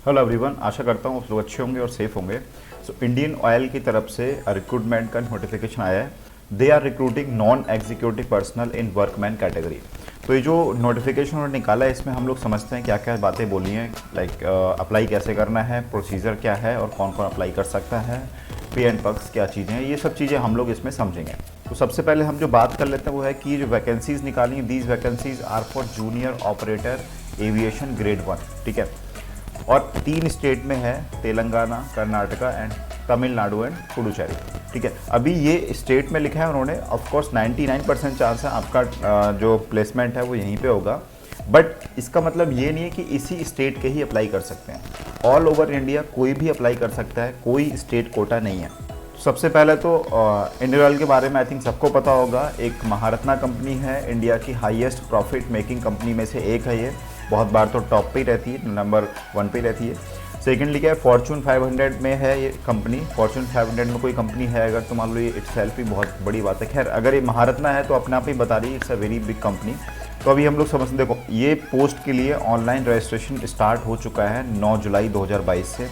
Hello everyone, आशा करता हूँ आप लोग अच्छे होंगे और सेफ होंगे। इंडियन ऑयल की तरफ से रिक्रूटमेंट का नोटिफिकेशन आया है। They are recruiting non executive personal in workman category. तो ये जो नोटिफिकेशन उन्होंने निकाला है, इसमें हम लोग समझते हैं क्या क्या बातें बोली हैं, लाइक अप्लाई कैसे करना है, प्रोसीजर क्या है और कौन कौन अप्लाई कर सकता है, पे एंड पर्क्स क्या चीज़ें हैं, ये सब चीज़ें हम लोग इसमें समझेंगे। तो सबसे पहले हम जो बात कर लेते हैं वो है कि ये जो वैकेंसीज़ निकाली हैं, these vacancies are for junior operator aviation grade 1। ठीक है, और 3 स्टेट में है, तेलंगाना, कर्नाटका एंड तमिलनाडु एंड पुडुचेरी। ठीक है, अभी ये स्टेट में लिखा है उन्होंने। ऑफ कोर्स 99% चांस है आपका जो प्लेसमेंट है वो यहीं पे होगा, बट इसका मतलब ये नहीं है कि इसी स्टेट के ही अप्लाई कर सकते हैं। ऑल ओवर इंडिया कोई भी अप्लाई कर सकता है, कोई स्टेट कोटा नहीं है। सबसे पहले तो इंडियन ऑयल के बारे में आई थिंक सबको पता होगा। एक महारत्ना कंपनी है, इंडिया की हाईएस्ट प्रॉफिट मेकिंग कंपनी में से एक है ये। बहुत बार तो टॉप पे ही रहती है, नंबर 1 पे रहती है। सेकेंडली क्या है, फॉर्चून 500 में है ये कंपनी। फॉर्चून 500 में कोई कंपनी है अगर तो मान लो, ये इटसेल्फ ही बहुत बड़ी बात है। खैर, अगर ये महारत्ना है तो अपने आप ही बता रही है it's a very big company. तो अभी हम लोग समझते, देखो ये पोस्ट के लिए ऑनलाइन रजिस्ट्रेशन स्टार्ट हो चुका है 9 जुलाई 2022 से,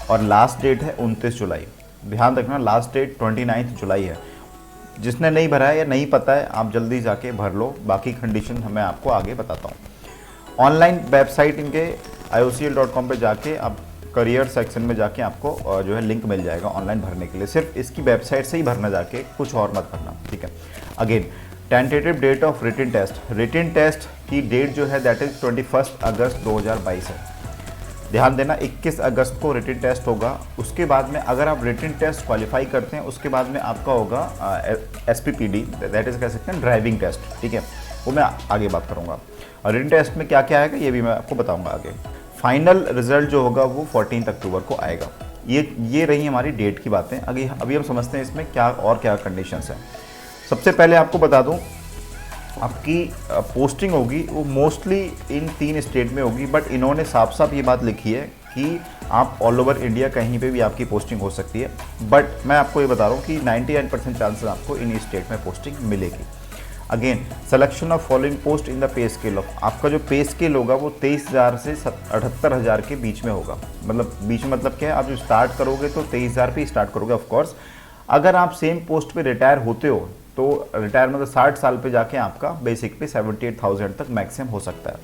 और लास्ट डेट है 29 जुलाई। ध्यान रखना, लास्ट डेट 29 जुलाई है। जिसने नहीं भरा है या नहीं पता है, आप जल्दी जाके भर लो। बाकी कंडीशन मैं आपको आगे बताता हूँ। ऑनलाइन वेबसाइट इनके iocl.com पे जाके आप करियर सेक्शन में जाके आपको जो है लिंक मिल जाएगा ऑनलाइन भरने के लिए। सिर्फ इसकी वेबसाइट से ही भरना, जाके कुछ और मत भरना। ठीक है, again tentative date of written test. Written test की डेट जो है दैट इज 21 अगस्त 2022 है। ध्यान देना, 21 अगस्त को रिटन टेस्ट होगा। उसके बाद में अगर आप रिटन टेस्ट क्वालिफाई करते हैं, उसके बाद में आपका होगा SPPD, दैट इज कह सकते हैं ड्राइविंग टेस्ट। ठीक है, वो मैं आगे बात करूँगा। और रिटन टेस्ट में क्या क्या आएगा ये भी मैं आपको बताऊंगा आगे। फाइनल रिजल्ट जो होगा वो 14 अक्टूबर को आएगा। ये रही हमारी डेट की बातें। अभी हम समझते हैं इसमें क्या और क्या कंडीशंस हैं। सबसे पहले आपको बता दूं, आपकी पोस्टिंग होगी वो मोस्टली इन 3 स्टेट में होगी, बट इन्होंने साफ साफ ये बात लिखी है कि आप ऑल ओवर इंडिया कहीं पे भी आपकी पोस्टिंग हो सकती है। बट मैं आपको ये बता रहा हूँ कि 99% चांसेस आपको इन स्टेट में पोस्टिंग मिलेगी। Again, selection of following post in the pay scale of, आपका जो पे स्केल होगा वो 23,000 से 78,000 के बीच में होगा। मतलब बीच में मतलब क्या है, आप जो स्टार्ट करोगे तो 23,000 पे स्टार्ट करोगे। ऑफकोर्स अगर आप सेम पोस्ट पे रिटायर होते हो तो रिटायर मतलब 60 साल पे जाके आपका बेसिक पे 78,000 तक मैक्सिमम हो सकता है।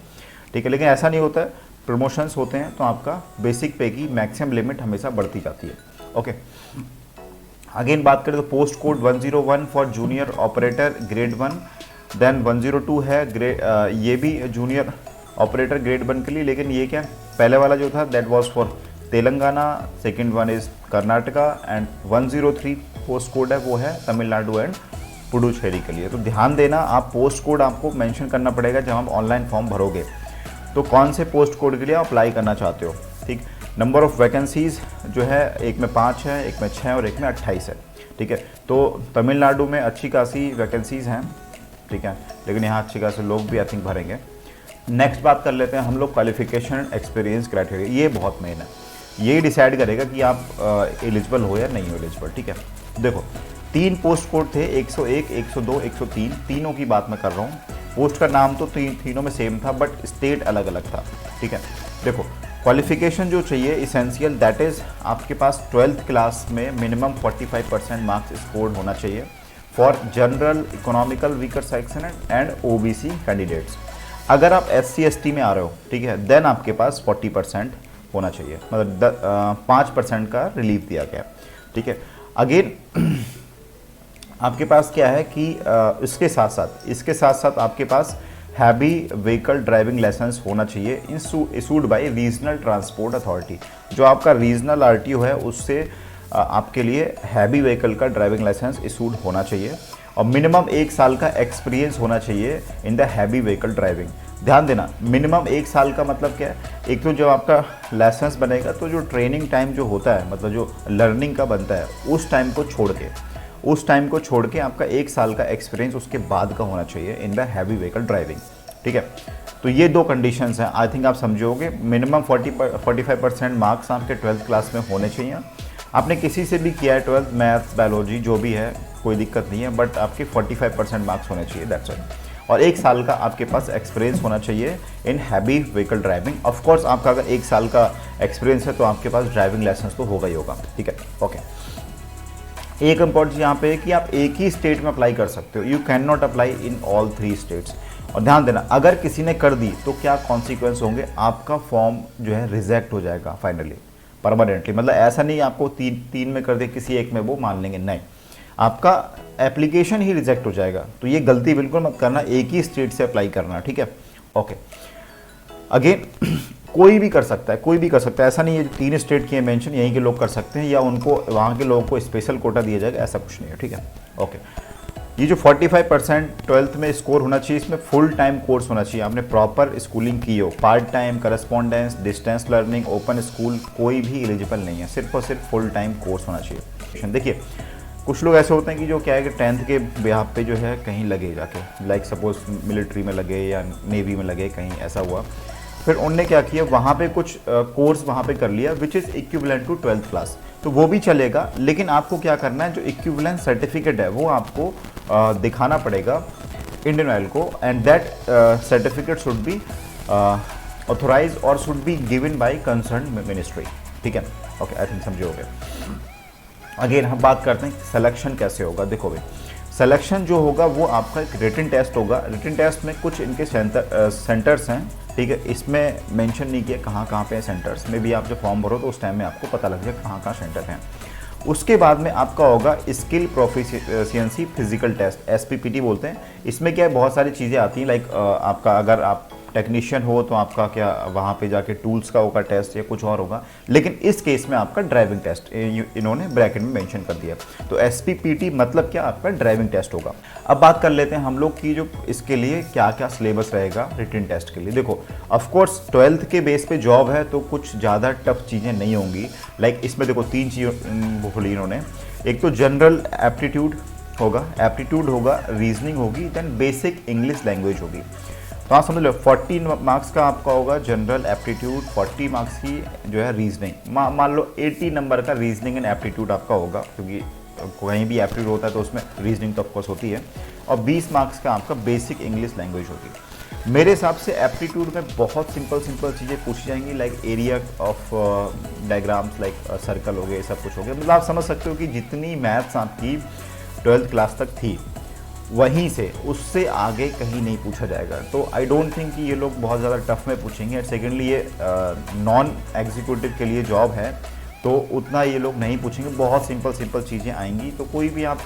ठीक है, लेकिन ऐसा नहीं होता है। प्रमोशंस होते हैं तो आपका बेसिक पे की मैक्सिमम लिमिट हमेशा बढ़ती जाती है। ओके, अगेन बात करें तो post code 101 for junior operator grade 1, then 102 है ये भी जूनियर ऑपरेटर ग्रेड 1 के लिए। लेकिन ये क्या, पहले वाला जो था that was for Telangana, second one is Karnataka and 103 post code है वो है तमिलनाडु एंड पुडुचेरी के लिए। तो ध्यान देना, आप पोस्ट कोड आपको मेंशन करना पड़ेगा जब आप ऑनलाइन फॉर्म भरोगे, तो कौन से पोस्ट कोड के लिए आप अप्लाई करना चाहते हो। ठीक, नंबर ऑफ़ वैकेंसीज़ जो है एक में 5 है, एक में 6 और एक में 28 है। ठीक है, तो तमिलनाडु में अच्छी खासी वैकेंसीज़ हैं। ठीक है, लेकिन यहाँ अच्छी खासे लोग भी आई थिंक भरेंगे। नेक्स्ट बात कर लेते हैं हम लोग क्वालिफिकेशन एक्सपीरियंस क्राइटेरिया। ये बहुत मेन है, ये डिसाइड करेगा कि आप एलिजिबल हो या नहीं हो एलिजिबल। ठीक है, देखो 3 पोस्ट कोड थे, 101, 102, 103, तीनों की बात मैं कर रहा हूँ। पोस्ट का नाम तो तीनों में सेम था, बट स्टेट अलग अलग था। ठीक है, देखो क्वालिफिकेशन जो चाहिए इसेंशियल, दैट इज़ आपके पास 12th क्लास में मिनिमम 45% मार्क्स स्कोर्ड होना चाहिए for general, economical weaker section and OBC candidates. अगर आप SC ST में आ रहे हो, ठीक है, देन आपके पास 40% होना चाहिए, मतलब 5% का रिलीफ दिया गया। ठीक है, अगेन आपके पास क्या है कि इसके साथ साथ आपके पास हैवी व्हीकल ड्राइविंग लाइसेंस होना चाहिए issued by regional transport authority. जो आपका रीजनल RTO है उससे आपके लिए हैवी व्हीकल का ड्राइविंग लाइसेंस इशूड होना चाहिए, और मिनिमम 1 साल का एक्सपीरियंस होना चाहिए in the heavy vehicle driving. ध्यान देना, मिनिमम 1 साल का मतलब क्या है, एक तो जब आपका लाइसेंस बनेगा तो जो ट्रेनिंग टाइम जो होता है, मतलब जो लर्निंग का बनता है, उस टाइम को छोड़ के आपका 1 साल का एक्सपीरियंस उसके बाद का होना चाहिए in the heavy vehicle driving. ठीक है, तो ये 2 कंडीशंस हैं, आई थिंक आप समझोगे। मिनिमम 45% मार्क्स आपके 12th क्लास में होने चाहिए। आपने किसी से भी किया है 12th, मैथ्स, बायोलॉजी जो भी है, कोई दिक्कत नहीं है, बट आपके 45% मार्क्स होने चाहिए, दैट्स इट। और 1 साल का आपके पास एक्सपीरियंस होना चाहिए in heavy vehicle driving. Of course आपका अगर 1 साल का एक्सपीरियंस है तो आपके पास ड्राइविंग लाइसेंस तो होगा ही होगा, ठीक है। ओके, एक इम्पॉर्टेंट यहाँ पे है कि आप एक ही स्टेट में अप्लाई कर सकते हो, you can not apply in all 3 states. और ध्यान देना, अगर किसी ने कर दी तो क्या कॉन्सिक्वेंस होंगे, आपका फॉर्म जो है रिजेक्ट हो जाएगा फाइनली, परमानेंटली। मतलब ऐसा नहीं आपको तीन में कर दे, किसी एक में वो मान लेंगे, नहीं, आपका एप्लीकेशन ही रिजेक्ट हो जाएगा। तो ये गलती बिल्कुल मत करना, एक ही स्टेट से अप्लाई करना, ठीक है। ओके, अगेन कोई भी कर सकता है, कोई भी कर सकता है, ऐसा नहीं है 3 स्टेट की मेंशन यहीं के लोग कर सकते हैं या उनको वहाँ के लोगों को स्पेशल कोटा दिया जाएगा, ऐसा कुछ नहीं है, ठीक है। ओके, ये जो 45% 12th में स्कोर होना चाहिए, इसमें फुल टाइम कोर्स होना चाहिए, आपने प्रॉपर स्कूलिंग की हो, part time, correspondence, distance learning, open school, कोई भी एलिजिबल नहीं है, सिर्फ और सिर्फ फुल टाइम कोर्स होना चाहिए। देखिए कुछ लोग ऐसे होते हैं कि जो क्या है कि 10th के बिहाफ पे जो है कहीं लगे जाके, लाइक सपोज मिलिट्री में लगे या नेवी में लगे, कहीं ऐसा हुआ, फिर उनने क्या किया, वहाँ पे कुछ कोर्स वहाँ पे कर लिया which is equivalent to 12th class, तो वो भी चलेगा। लेकिन आपको क्या करना है, जो इक्विवेलेंट सर्टिफिकेट है वो आपको दिखाना पड़ेगा इंडियन ऑयल को, and that certificate should be authorise और should be given by concern ministry, ठीक है। ओके, आई थिंक समझे हो गए। अगेन हम बात करते हैं सिलेक्शन कैसे होगा। देखो भाई, सिलेक्शन जो होगा वो आपका एक रिटन टेस्ट होगा। रिटन टेस्ट में कुछ इनके सेंटर्स हैं, ठीक है, इसमें मेंशन नहीं किया कहाँ कहाँ पे हैं सेंटर्स में भी, आप जब फॉर्म भरो तो उस टाइम में आपको पता लग जाए कहाँ कहाँ सेंटर हैं। उसके बाद में आपका होगा skill proficiency physical test, SPPT बोलते हैं। इसमें क्या है, बहुत सारी चीज़ें आती हैं, लाइक आपका अगर आप टेक्नीशियन हो तो आपका क्या वहाँ पे जाके टूल्स का होगा टेस्ट या कुछ और होगा, लेकिन इस केस में आपका ड्राइविंग टेस्ट इन्होंने ब्रैकेट में मेंशन कर दिया। तो SPPT मतलब क्या, आपका ड्राइविंग टेस्ट होगा। अब बात कर लेते हैं हम लोग की जो इसके लिए क्या क्या सिलेबस रहेगा रिटन टेस्ट के लिए। देखो ऑफ कोर्स 12th के बेस पे जॉब है तो कुछ ज़्यादा टफ चीज़ें नहीं होंगी। लाइक इसमें देखो 3 चीज़ें बोली इन्होंने, एक तो जनरल एप्टीट्यूड होगा, रीजनिंग होगी, देन बेसिक इंग्लिश लैंग्वेज होगी। तो आप समझ लो 40 मार्क्स का आपका होगा जनरल एप्टीट्यूड, 40 मार्क्स की जो है रीजनिंग, मान लो 80 नंबर का रीजनिंग एंड एप्टीट्यूड आपका होगा, क्योंकि कहीं भी एप्टीट्यूड होता है तो उसमें रीजनिंग तो ऑफकोर्स होती है, और 20 मार्क्स का आपका बेसिक इंग्लिश लैंग्वेज होगी। मेरे हिसाब से एप्टीट्यूड में बहुत सिंपल चीज़ें पूछी जाएंगी, like area of diagrams, like circle हो गए, सब कुछ हो गया। मतलब आप समझ सकते हो कि जितनी मैथ्स आपकी 12th क्लास तक थी वहीं से, उससे आगे कहीं नहीं पूछा जाएगा। तो आई डोंट थिंक कि ये लोग बहुत ज़्यादा टफ में पूछेंगे। एंड सेकेंडली ये नॉन एग्जीक्यूटिव के लिए जॉब है तो उतना ये लोग नहीं पूछेंगे, बहुत सिंपल चीज़ें आएंगी। तो कोई भी आप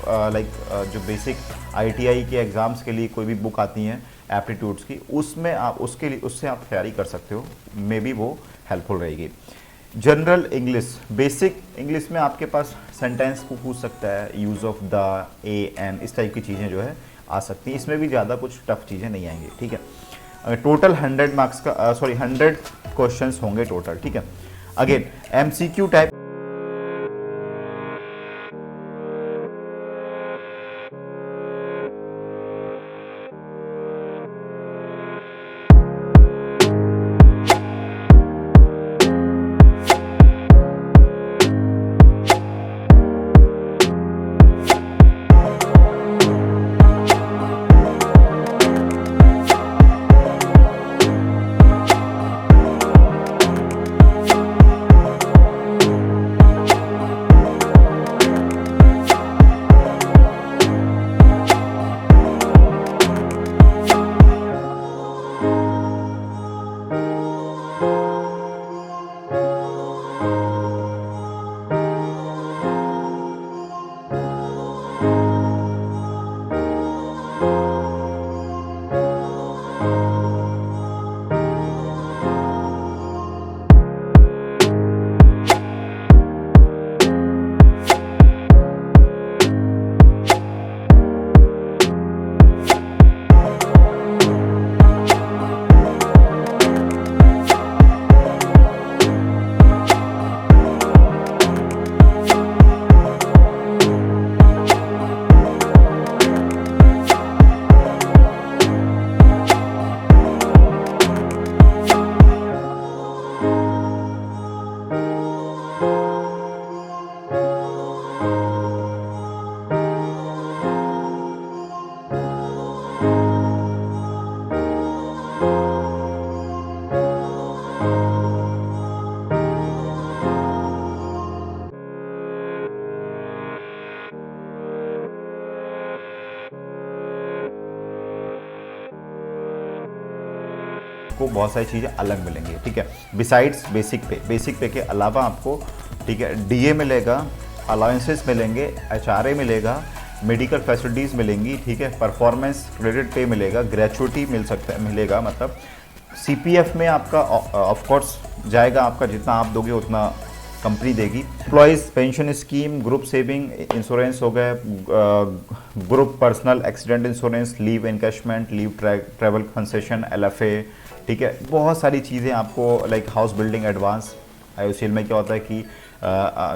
जो बेसिक ITI के एग्ज़ाम्स के लिए कोई भी बुक आती हैं एप्टीट्यूड्स की, उसमें आप उससे आप तैयारी कर सकते हो, मे बी वो हेल्पफुल रहेगी। जनरल इंग्लिश, बेसिक इंग्लिश में आपके पास सेंटेंस को पूछ सकता है, use of the, a, an, इस टाइप की चीज़ें जो है आ सकती हैं। इसमें भी ज़्यादा कुछ टफ चीज़ें नहीं आएंगी, ठीक है। टोटल 100 मार्क्स का 100 क्वेश्चंस होंगे टोटल, ठीक है। अगेन MCQ टाइप आपको बहुत सारी चीज़ें अलग मिलेंगी, ठीक है। बिसाइड्स बेसिक पे के अलावा आपको, ठीक है, डीए मिलेगा, अलाउंसेस मिलेंगे, एचआरए मिलेगा, मेडिकल फैसिलिटीज़ मिलेंगी, ठीक है, परफॉर्मेंस क्रेडिट पे मिलेगा, ग्रेचुइटी मिलेगा, मतलब सीपीएफ में आपका ऑफ कोर्स जाएगा, आपका जितना आप दोगे उतना कंपनी देगी। Employees pension scheme, group saving insurance हो गए, group personal accident insurance, leave encashment, leave travel concession, LFA, ठीक है, बहुत सारी चीज़ें आपको, like house building advance. IOCL में क्या होता है कि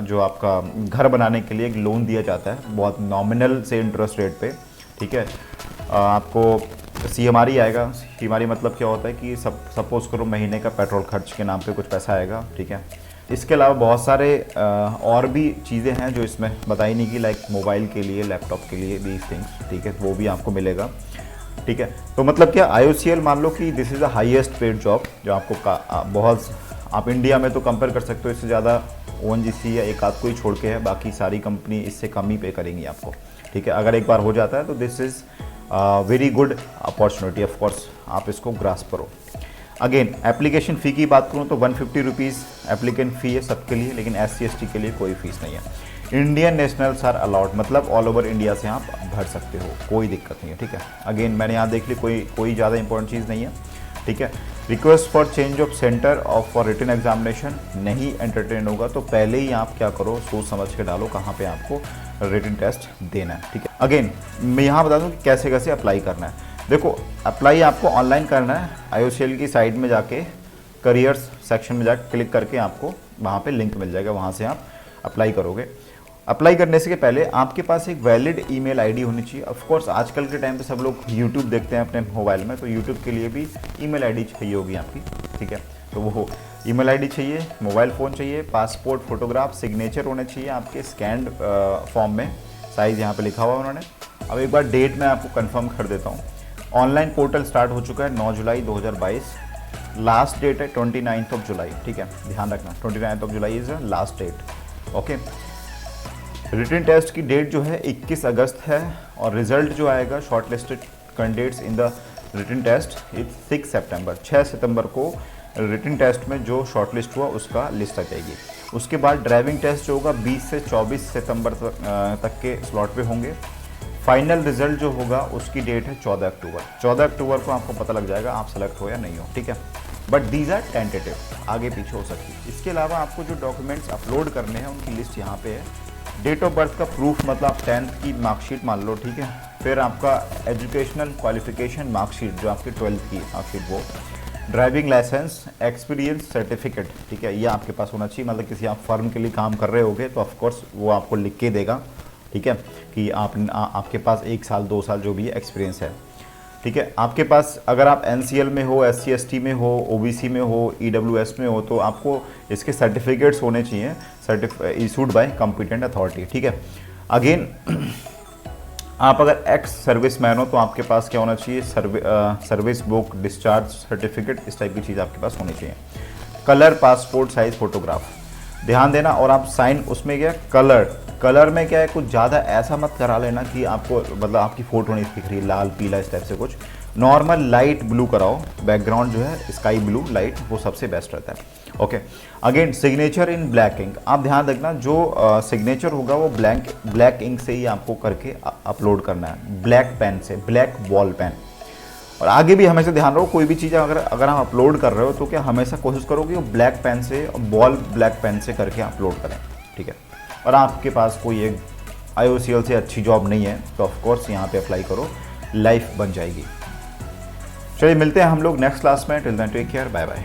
जो आपका घर बनाने के लिए एक लोन दिया जाता है बहुत नॉमिनल से इंटरेस्ट रेट पे, ठीक है। आपको सीएमआरई आएगा। सीएमआरई मतलब क्या होता है कि सपोज करो महीने का पेट्रोल खर्च के नाम पे कुछ पैसा आएगा, ठीक है। इसके अलावा बहुत सारे और भी चीज़ें हैं जो इसमें बताई नहीं की, लाइक मोबाइल के लिए, लैपटॉप के लिए, दीज थिंग्स, ठीक है, वो भी आपको मिलेगा, ठीक है। तो मतलब क्या, आईओसीएल मान लो कि this is the highest paid job जो आपको बहुत, आप इंडिया में तो कंपेयर कर सकते हो, इससे ज़्यादा ओएनजीसी या एक आध को ही छोड़ के है, बाकी सारी कंपनी इससे कम ही पे करेंगी आपको, ठीक है। अगर एक बार हो जाता है तो this is very good opportunity, of course आप इसको ग्रास्प करो। अगेन एप्लीकेशन फ़ी की बात करूँ तो 150 रुपीज़ एप्लीकेंट फ़ी है सबके लिए, लेकिन SC/ST के लिए कोई फीस नहीं है। इंडियन नेशनल्स आर अलाउड, मतलब ऑल ओवर इंडिया से आप भर सकते हो, कोई दिक्कत नहीं है, ठीक है। अगेन मैंने यहाँ देख ली, कोई ज़्यादा इंपॉर्टेंट चीज़ नहीं है, ठीक है। Request for change of centre of for written examination नहीं एंटरटेन होगा, तो पहले ही आप क्या करो, सोच समझ के डालो कहाँ पे आपको रिटन टेस्ट देना है, ठीक है। अगेन मैं यहाँ बता दूँ कि कैसे कैसे अप्लाई करना है। देखो, अप्लाई आपको ऑनलाइन करना है, आईओसीएल की साइट में जाके करियर्स सेक्शन में जाके क्लिक करके आपको वहाँ पे लिंक मिल जाएगा, वहाँ से आप अप्लाई करोगे। अप्लाई करने से पहले आपके पास एक वैलिड ईमेल आईडी होनी चाहिए। ऑफ कोर्स आजकल के टाइम पे सब लोग यूट्यूब देखते हैं अपने मोबाइल में, तो यूट्यूब के लिए भी ईमेल आईडी चाहिए होगी आपकी, ठीक है। तो वो ईमेल आईडी चाहिए, मोबाइल फ़ोन चाहिए, पासपोर्ट फोटोग्राफ, सिग्नेचर होने चाहिए आपके स्कैन्ड फॉर्म में, साइज़ यहाँ पे लिखा हुआ उन्होंने। अब एक बार डेट मैं आपको कंफर्म कर देता हूँ। ऑनलाइन पोर्टल स्टार्ट हो चुका है 9 जुलाई 2022, लास्ट डेट है 29 जुलाई, ठीक है, ध्यान रखना 29 July is last date, okay. Written test की डेट जो है 21 अगस्त है, और रिजल्ट जो आएगा short listed candidates in the written test is 6 सितंबर, 6 सितंबर को रिटन टेस्ट में जो शॉर्ट लिस्ट हुआ उसका लिस्ट आ जाएगी। उसके बाद ड्राइविंग टेस्ट जो होगा 20 से 24 सितंबर तक के स्लॉट पे होंगे। फाइनल रिजल्ट जो होगा उसकी डेट है 14 अक्टूबर। 14 अक्टूबर को आपको पता लग जाएगा आप सेलेक्ट हो या नहीं हो, ठीक है। बट दीज आर टेंटेटिव, आगे पीछे हो सकती है। इसके अलावा आपको जो डॉक्यूमेंट्स अपलोड करने हैं उनकी लिस्ट यहाँ पे है। डेट ऑफ बर्थ का प्रूफ, मतलब आप 10th की मार्कशीट मान लो, ठीक है। फिर आपका एजुकेशनल क्वालिफिकेशन मार्कशीट जो आपकी 12th की मार्कशीट, वो ड्राइविंग लाइसेंस, एक्सपीरियंस सर्टिफिकेट, ठीक है, ये आपके पास होना चाहिए। मतलब किसी आप फर्म के लिए काम कर रहे होगे तो ऑफकोर्स वो आपको लिख के देगा, ठीक है, कि आपके पास 1 साल 2 साल जो भी एक्सपीरियंस है, ठीक है। आपके पास अगर आप NCL में हो, SC/ST में हो, OBC में हो, EWS में हो, तो आपको इसके सर्टिफिकेट्स होने चाहिए, इशूड बाय कॉम्पिटेंट अथॉरिटी, ठीक है। अगेन आप अगर एक्स सर्विस मैन हो तो आपके पास क्या होना चाहिए, सर्विस बुक, डिस्चार्ज सर्टिफिकेट, इस टाइप की चीज़ आपके पास होनी चाहिए। कलर पासपोर्ट साइज़ फ़ोटोग्राफ ध्यान देना, और आप साइन उसमें क्या कलर में क्या है, कुछ ज़्यादा ऐसा मत करा लेना कि आपको मतलब आपकी फ़ोटो नहीं दिख रही लाल पीला इस टाइप से, कुछ नॉर्मल लाइट ब्लू कराओ, बैकग्राउंड जो है स्काई ब्लू लाइट, वो सबसे बेस्ट रहता है, okay. Again signature in black ink, आप ध्यान रखना जो सिग्नेचर होगा वो ब्लैक इंक से ही आपको करके अपलोड करना है, ब्लैक पेन से, ब्लैक बॉल पेन। और आगे भी हमेशा ध्यान रखो, कोई भी चीज़ अगर हम अपलोड कर रहे हो तो क्या हमेशा कोशिश करो कि वो ब्लैक पेन से, बॉल ब्लैक पेन से करके अपलोड करें, ठीक है। और आपके पास कोई एक आईओसीएल से अच्छी जॉब नहीं है तो ऑफकोर्स यहाँ पे अप्लाई करो, लाइफ बन जाएगी। चलिए मिलते हैं हम लोग नेक्स्ट क्लास में, till then take care, bye bye.